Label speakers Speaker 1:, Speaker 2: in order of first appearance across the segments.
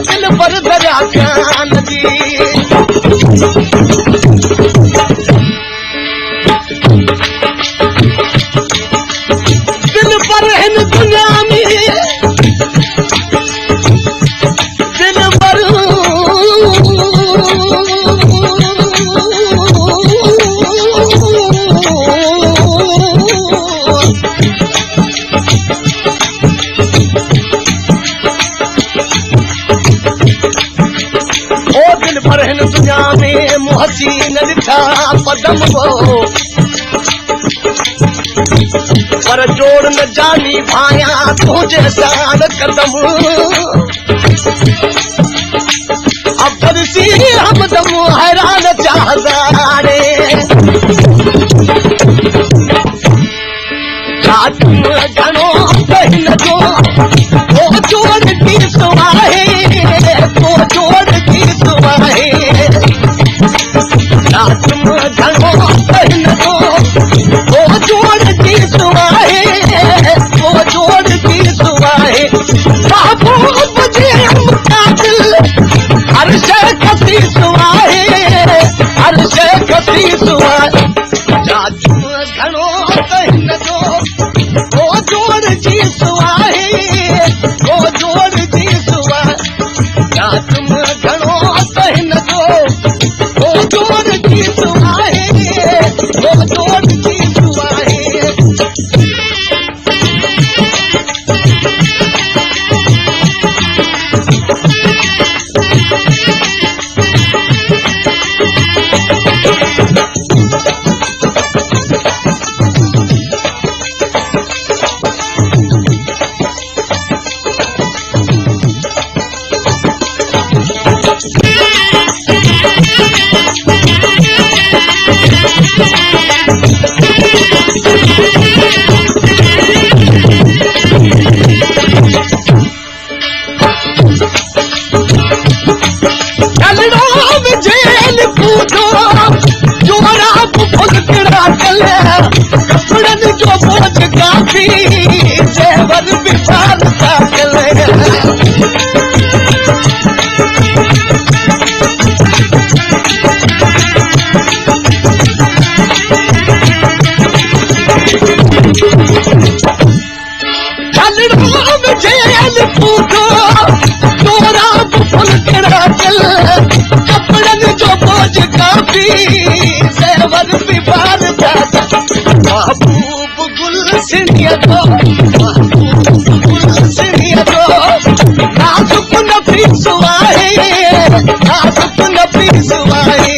Speaker 1: दिल पर दरिया कान जी दिल पर हिन दुनिया में दिल पर हसीन लिखा पदम वो पर जोड़ न जानी भाया तुझे साल कदम अब सी हमदम हैरान चाहदारे घणो कहीं न जो वो जोड़ की सुवाहे वो जोड़ की सुवाहे घणो कहीं न जो वो जोड़ की सुवाहे वो जोड़ की सुवाहे महबूब जी मुकाबिल हर शय कसी सुवाहे हर शय कसी सुवाहे घणो कहीं न जो वो जोड़ जी सुवाहे वो जोड़ जी सुवाहे तुम घणो कहीं न जो वो जोड़ जी सुवाहे वो जोड़ जी सुवाहे जो बोझ काफी जेवर बिछान का जेल पूछो तोरा फुल कड़ा चल कपड़न जो बोझ काफी जेवर बिछान का महबूब गुल सिंहिया तो नाजुक नफी सुवाहे नाजुक नफी सुवाहे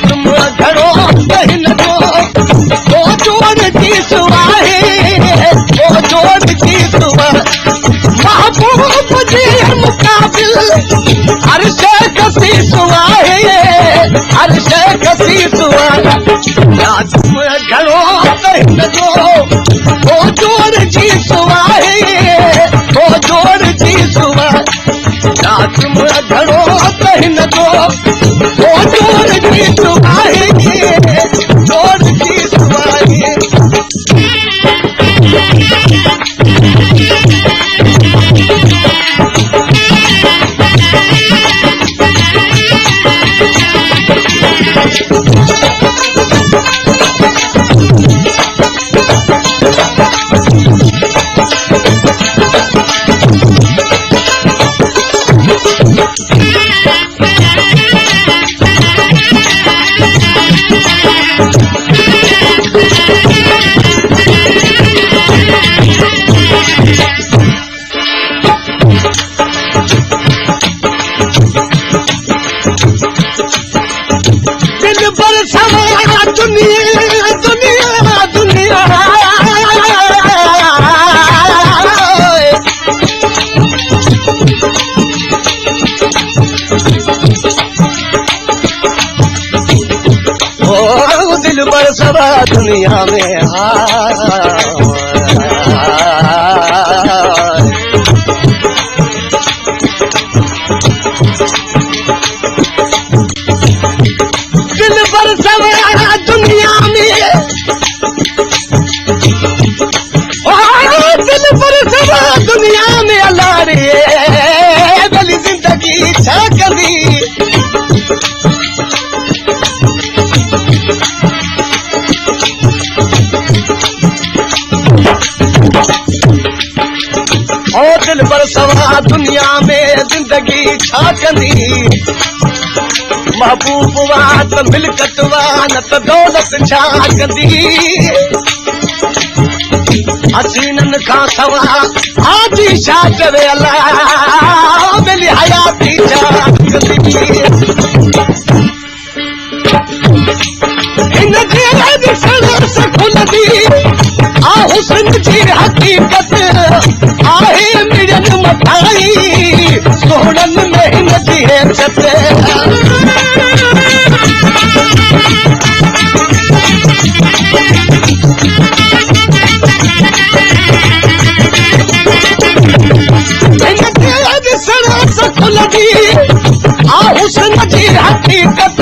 Speaker 1: तुम घणो कहीं न जो वो जोड़ जी सुवाहे वो जोड़ जी सुवाहे महबूब जी मुकाबिल हर शय कसी सुवाहे हर शय कसी सुवाहे तुम घणो कहीं न जो वो जोड़ जी सुवाहे वो जोड़ जी सुवाहे तुम घणो कहीं न जो वो जोड़ जी सुवाहे जोड़ जी सुवाहे सवा दुनिया में दिल भर सवा दुनिया में दिल भर सवा दुनिया में अल्लाह रे गली जिंदगी छा कभी दिल पर सवा दुनिया में जिंदगी छा कंदी महबूब वात मिलकत वात दौलत छा कंदी हसीनन खां सवा आजी छा करे अल्लाह मिली हयाती छा कंदी इन जे ॾिसण से खुलंदी आ हुस्न जी हकीकत आहे मिलन मथाई सोहणन में हिन जी हैसियत खुलंदी आ हुस्न जी हकीकत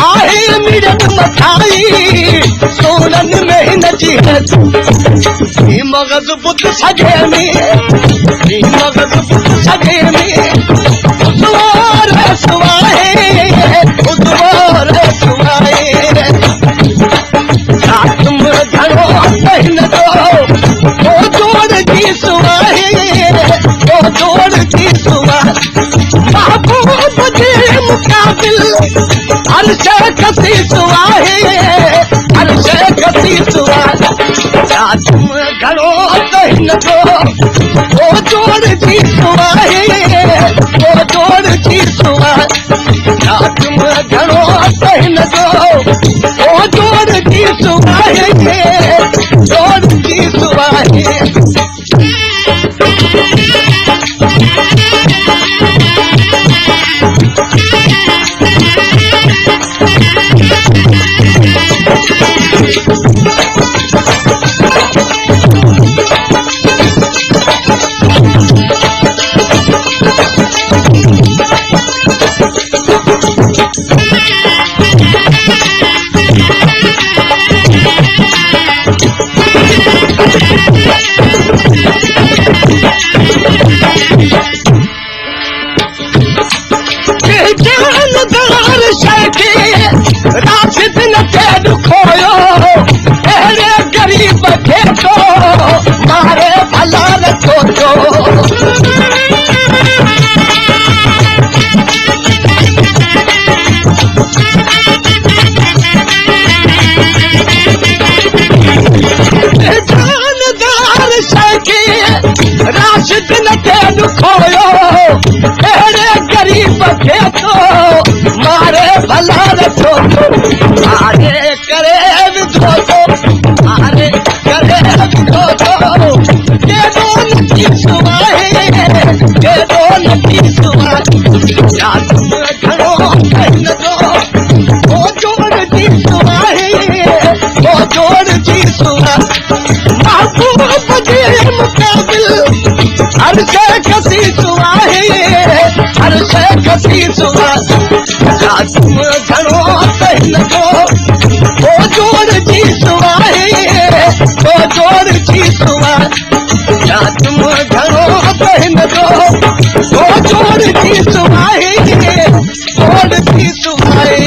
Speaker 1: आहे मिलन मथाई सोहणन में हिन जी हैसियत मगज बुत सजे में मगज बुत सजे में उद्वार सुवाए उद्वार सुवाए तुम घणो बहन दो ओ जोड़ की सुवाए ओ जोड़ की सुवाए महबूब जे मुकाबिल हर शय कसी सुवाए हर शय कसी सुवाए तुम घणो बहन दो ओ जोड़ की सुवाए ओ जोड़ की सुवाए तुम घणो बहन दो ओ जोड़ की सुवाए जोड़ की सुवाए राशिद न थे खोयो अहिड़े गरीब खे तो मारे भला रखो तो जानदार शैकी राशिद न थे खोयो अहिड़े गरीब खे तो मारे भला रखो तो आरे करे विधो तो आरे करे विधो तो के दोन की सुवाए के दोन की सुवाए या तुम घणो बहन दो ओ जोड़ की सुवाए ओ जोड़ की सुवाए महबूब जे मुकाबिल हर शय कसी सुवाए हर शय कसी सुवाए तुम घणो बहन दो ओ जोड़ जी सुवाए ओ जोड़ जी सुवाए तुम घणो बहन दो ओ जोड़ जी सुवाए जोड़ जी सुवाए